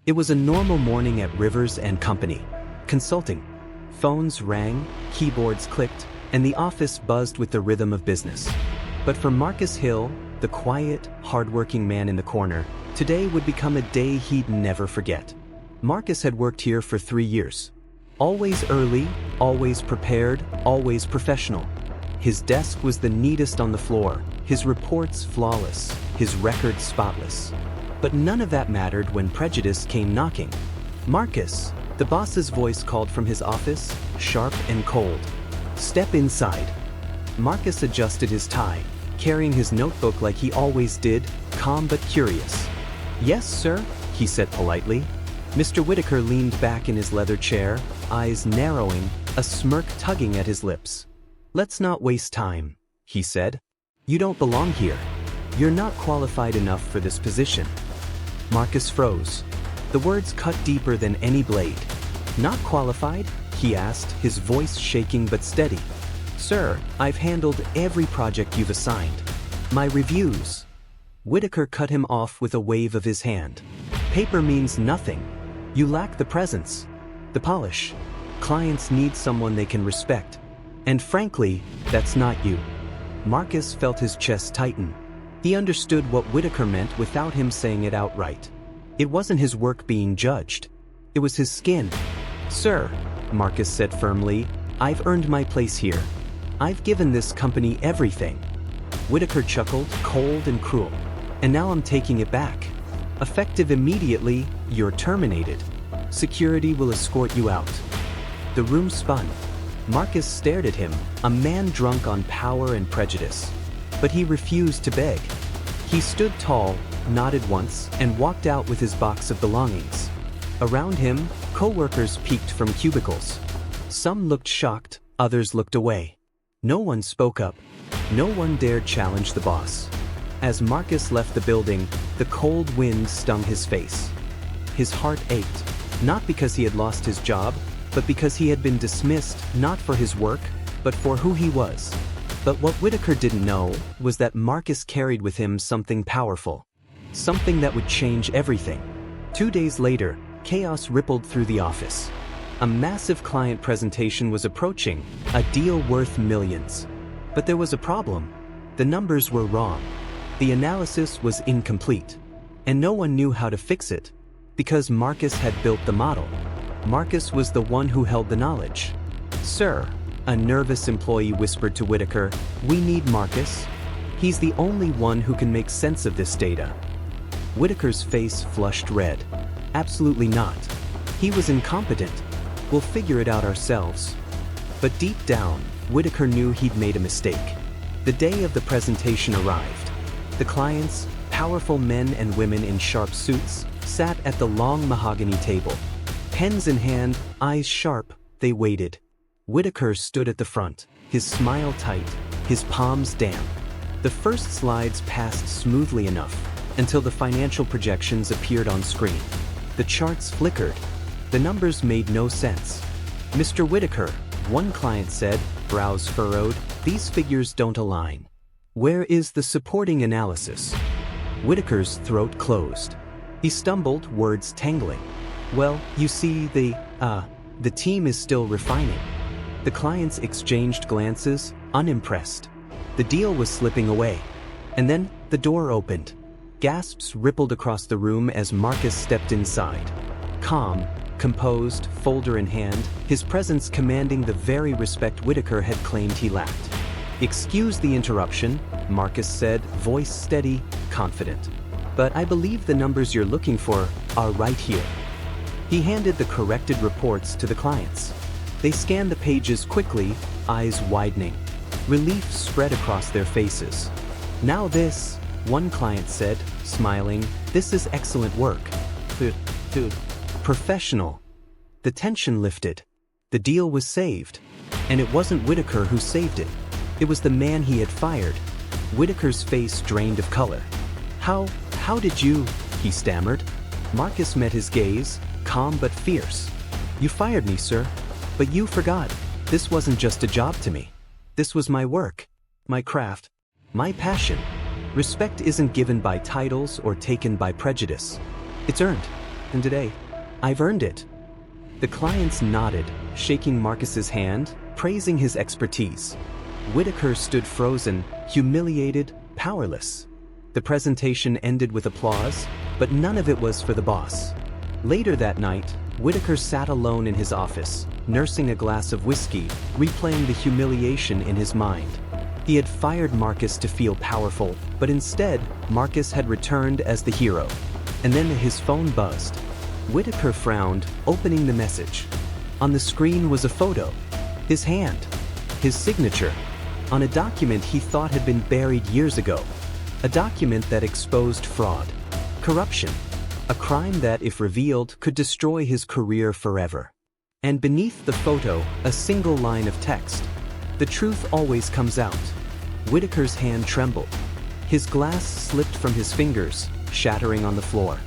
It was a normal morning at Rivers and Company. Consulting. Phones rang, keyboards clicked, and the office buzzed with the rhythm of business. But for Marcus Hill, the quiet, hardworking man in the corner, today would become a day he'd never forget. Marcus had worked here for 3 years. Always early, always prepared, always professional. His desk was the neatest on the floor, his reports flawless, his record spotless. But none of that mattered when prejudice came knocking. "Marcus," the boss's voice called from his office, sharp and cold. "Step inside." Marcus adjusted his tie, carrying his notebook like he always did, calm but curious. "Yes, sir," he said politely. Mr. Whitaker leaned back in his leather chair, eyes narrowing, a smirk tugging at his lips. "Let's not waste time," he said. "You don't belong here. You're not qualified enough for this position." Marcus froze. The words cut deeper than any blade. "Not qualified?" he asked, his voice shaking but steady. "Sir, I've handled every project you've assigned. My reviews." Whitaker cut him off with a wave of his hand. "Paper means nothing. You lack the presence, the polish. Clients need someone they can respect. And frankly, that's not you." Marcus felt his chest tighten. He understood what Whitaker meant without him saying it outright. It wasn't his work being judged. It was his skin. "Sir," Marcus said firmly, "I've earned my place here. I've given this company everything." Whitaker chuckled, cold and cruel. "And now I'm taking it back. Effective immediately, you're terminated. Security will escort you out." The room spun. Marcus stared at him, a man drunk on power and prejudice. But he refused to beg. He stood tall, nodded once, and walked out with his box of belongings. Around him, co-workers peeked from cubicles. Some looked shocked, others looked away. No one spoke up. No one dared challenge the boss. As Marcus left the building, the cold wind stung his face. His heart ached, not because he had lost his job, but because he had been dismissed not for his work, but for who he was. But what Whitaker didn't know was that Marcus carried with him something powerful. Something that would change everything. 2 days later, chaos rippled through the office. A massive client presentation was approaching, a deal worth millions. But there was a problem. The numbers were wrong. The analysis was incomplete. And no one knew how to fix it. Because Marcus had built the model. Marcus was the one who held the knowledge. "Sir," a nervous employee whispered to Whitaker, "we need Marcus. He's the only one who can make sense of this data." Whitaker's face flushed red. "Absolutely not. He was incompetent. We'll figure it out ourselves." But deep down, Whitaker knew he'd made a mistake. The day of the presentation arrived. The clients, powerful men and women in sharp suits, sat at the long mahogany table. Pens in hand, eyes sharp, they waited. Whitaker stood at the front, his smile tight, his palms damp. The first slides passed smoothly enough, until the financial projections appeared on screen. The charts flickered. The numbers made no sense. "Mr. Whitaker," one client said, brows furrowed, "these figures don't align. Where is the supporting analysis?" Whitaker's throat closed. He stumbled, words tangling. "Well, you see, the team is still refining." The clients exchanged glances, unimpressed. The deal was slipping away. And then, the door opened. Gasps rippled across the room as Marcus stepped inside. Calm, composed, folder in hand, his presence commanding the very respect Whitaker had claimed he lacked. "Excuse the interruption," Marcus said, voice steady, confident. "But I believe the numbers you're looking for are right here." He handed the corrected reports to the clients. They scanned the pages quickly, eyes widening. Relief spread across their faces. "Now this," one client said, smiling, "this is excellent work. Professional." The tension lifted. The deal was saved. And it wasn't Whitaker who saved it. It was the man he had fired. Whitaker's face drained of color. How did you?" he stammered. Marcus met his gaze, calm but fierce. "You fired me, sir. But you forgot. This wasn't just a job to me. This was my work, my craft, my passion. Respect isn't given by titles or taken by prejudice. It's earned. And today, I've earned it. The clients nodded, shaking Marcus's hand, praising his expertise. Whitaker stood frozen, humiliated, powerless. The presentation ended with applause, but none of it was for the boss. Later that night, Whitaker sat alone in his office, nursing a glass of whiskey, replaying the humiliation in his mind. He had fired Marcus to feel powerful, but instead, Marcus had returned as the hero. And then his phone buzzed. Whitaker frowned, opening the message. On the screen was a photo. His hand. His signature. On a document he thought had been buried years ago. A document that exposed fraud. Corruption. A crime that, if revealed, could destroy his career forever. And beneath the photo, a single line of text. The truth always comes out. Whitaker's hand trembled. His glass slipped from his fingers, shattering on the floor.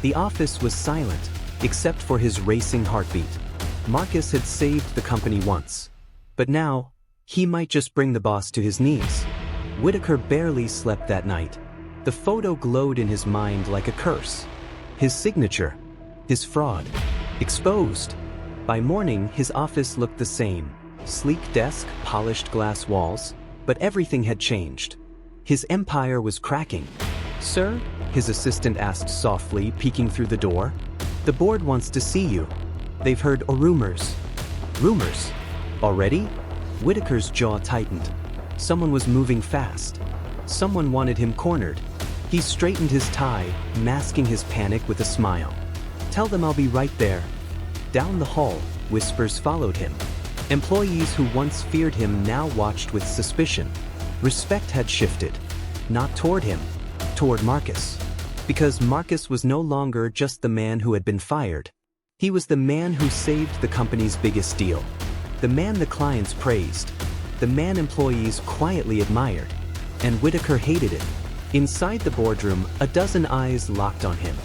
The office was silent, except for his racing heartbeat. Marcus had saved the company once. But now, he might just bring the boss to his knees. Whitaker barely slept that night. The photo glowed in his mind like a curse. His signature. His fraud. Exposed. By morning, his office looked the same. Sleek desk, polished glass walls, but everything had changed. His empire was cracking. "Sir?" his assistant asked softly, peeking through the door. "The board wants to see you. They've heard rumors." Rumors? Already? Whitaker's jaw tightened. Someone was moving fast. Someone wanted him cornered. He straightened his tie, masking his panic with a smile. "Tell them I'll be right there." Down the hall, whispers followed him. Employees who once feared him now watched with suspicion. Respect had shifted. Not toward him, toward Marcus. Because Marcus was no longer just the man who had been fired. He was the man who saved the company's biggest deal. The man the clients praised. The man employees quietly admired. And Whitaker hated it. Inside the boardroom, a dozen eyes locked on him.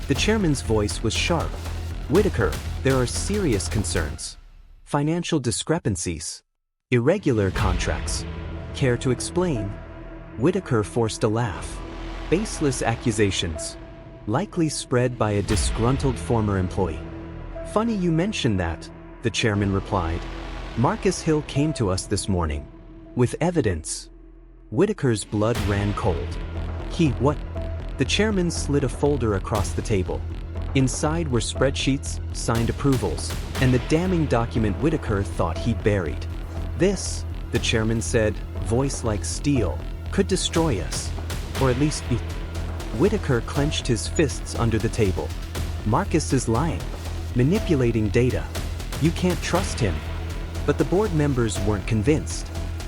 The chairman's voice was sharp. "Whitaker, there are serious concerns. Financial discrepancies. Irregular contracts. Care to explain?" Whitaker forced a laugh. "Baseless accusations. Likely spread by a disgruntled former employee." "Funny you mention that," the chairman replied. "Marcus Hill came to us this morning. With evidence." Whitaker's blood ran cold. What? The chairman slid a folder across the table. Inside were spreadsheets, signed approvals, and the damning document Whitaker thought he'd buried. "This," the chairman said, voice like steel, "could destroy us. Or at least be..." Whitaker clenched his fists under the table. "Marcus is lying. Manipulating data. You can't trust him." But the board members weren't convinced.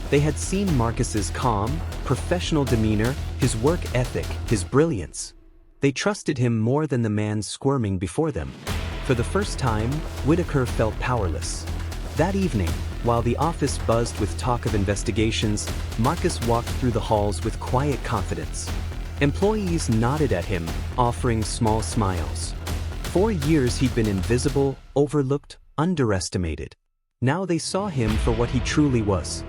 They had seen Marcus's calm, professional demeanor, his work ethic, his brilliance. They trusted him more than the man squirming before them. For the first time, Whitaker felt powerless. That evening, while the office buzzed with talk of investigations, Marcus walked through the halls with quiet confidence. Employees nodded at him, offering small smiles. For years he'd been invisible, overlooked, underestimated. Now they saw him for what he truly was.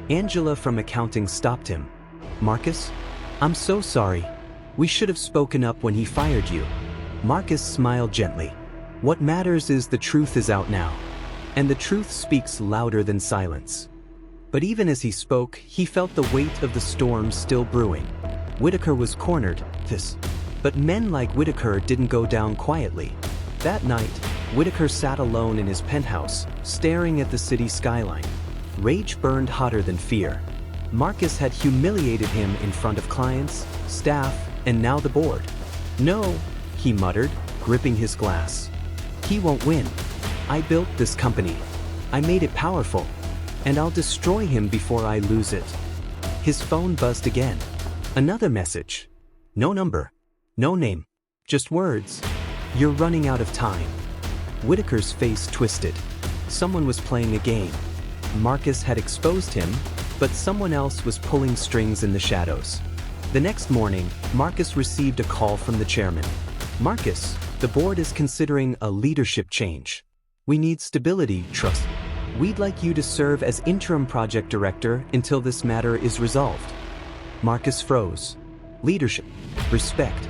Angela from accounting stopped him. "Marcus? I'm so sorry. We should have spoken up when he fired you." Marcus smiled gently. "What matters is the truth is out now. And the truth speaks louder than silence." But even as he spoke, he felt the weight of the storm still brewing. Whitaker was cornered, but men like Whitaker didn't go down quietly. That night, Whitaker sat alone in his penthouse, staring at the city skyline. Rage burned hotter than fear. Marcus had humiliated him in front of clients, staff, and now the board. "No," he muttered, gripping his glass. "He won't win. I built this company. I made it powerful. And I'll destroy him before I lose it." His phone buzzed again. Another message. No number. No name. Just words. "You're running out of time." Whitaker's face twisted. Someone was playing a game. Marcus had exposed him, but someone else was pulling strings in the shadows. The next morning, Marcus received a call from the chairman. "Marcus, the board is considering a leadership change. We need stability, trust. We'd like you to serve as interim project director until this matter is resolved." Marcus froze. Leadership. Respect.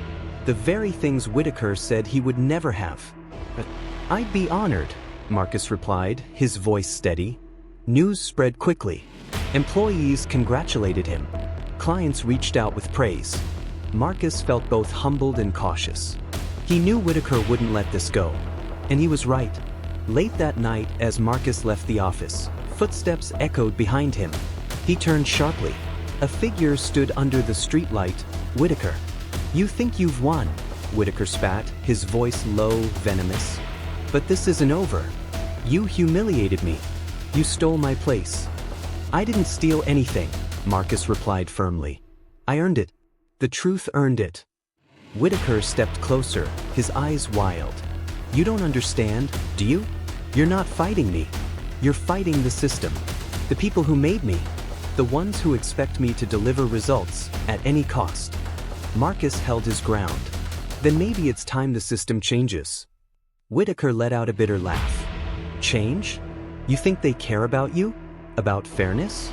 The very things Whitaker said he would never have. "I'd be honored," Marcus replied, his voice steady. News spread quickly. Employees congratulated him. Clients reached out with praise. Marcus felt both humbled and cautious. He knew Whitaker wouldn't let this go. And he was right. Late that night, as Marcus left the office, footsteps echoed behind him. He turned sharply. A figure stood under the streetlight. "Whitaker." "You think you've won," Whitaker spat, his voice low, venomous. "But this isn't over. You humiliated me. You stole my place." "I didn't steal anything," Marcus replied firmly. "I earned it. The truth earned it." Whitaker stepped closer, his eyes wild. "You don't understand, do you? You're not fighting me. You're fighting the system. The people who made me. The ones who expect me to deliver results at any cost." Marcus held his ground. "Then maybe it's time the system changes." Whitaker let out a bitter laugh. "Change? You think they care about you? About fairness?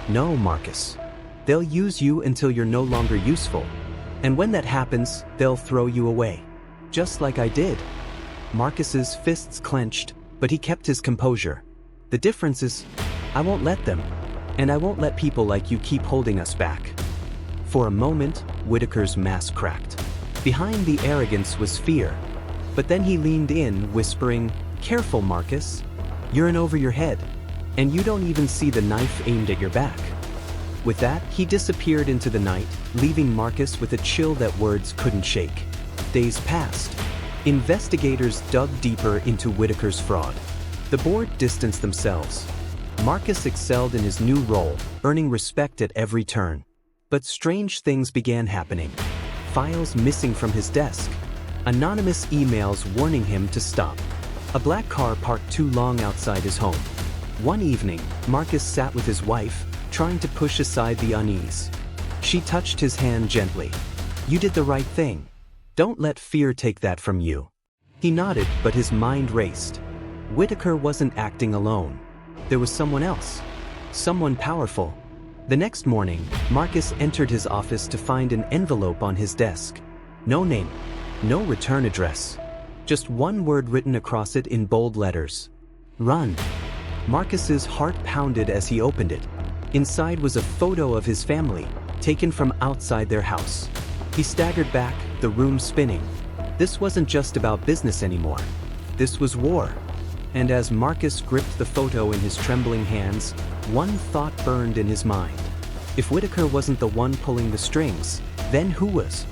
No, Marcus. They'll use you until you're no longer useful. And when that happens, they'll throw you away. Just like I did." Marcus's fists clenched, but he kept his composure. "The difference is, I won't let them. And I won't let people like you keep holding us back." For a moment, Whitaker's mask cracked. Behind the arrogance was fear. But then he leaned in, whispering, "Careful, Marcus. You're in over your head. And you don't even see the knife aimed at your back." With that, he disappeared into the night, leaving Marcus with a chill that words couldn't shake. Days passed. Investigators dug deeper into Whitaker's fraud. The board distanced themselves. Marcus excelled in his new role, earning respect at every turn. But strange things began happening. Files missing from his desk. Anonymous emails warning him to stop. A black car parked too long outside his home. One evening, Marcus sat with his wife, trying to push aside the unease. She touched his hand gently. "You did the right thing. Don't let fear take that from you." He nodded, but his mind raced. Whitaker wasn't acting alone. There was someone else. Someone powerful. The next morning, Marcus entered his office to find an envelope on his desk. No name. No return address. Just one word written across it in bold letters. "Run." Marcus's heart pounded as he opened it. Inside was a photo of his family, taken from outside their house. He staggered back, the room spinning. This wasn't just about business anymore. This was war. And as Marcus gripped the photo in his trembling hands, one thought burned in his mind. If Whitaker wasn't the one pulling the strings, then who was?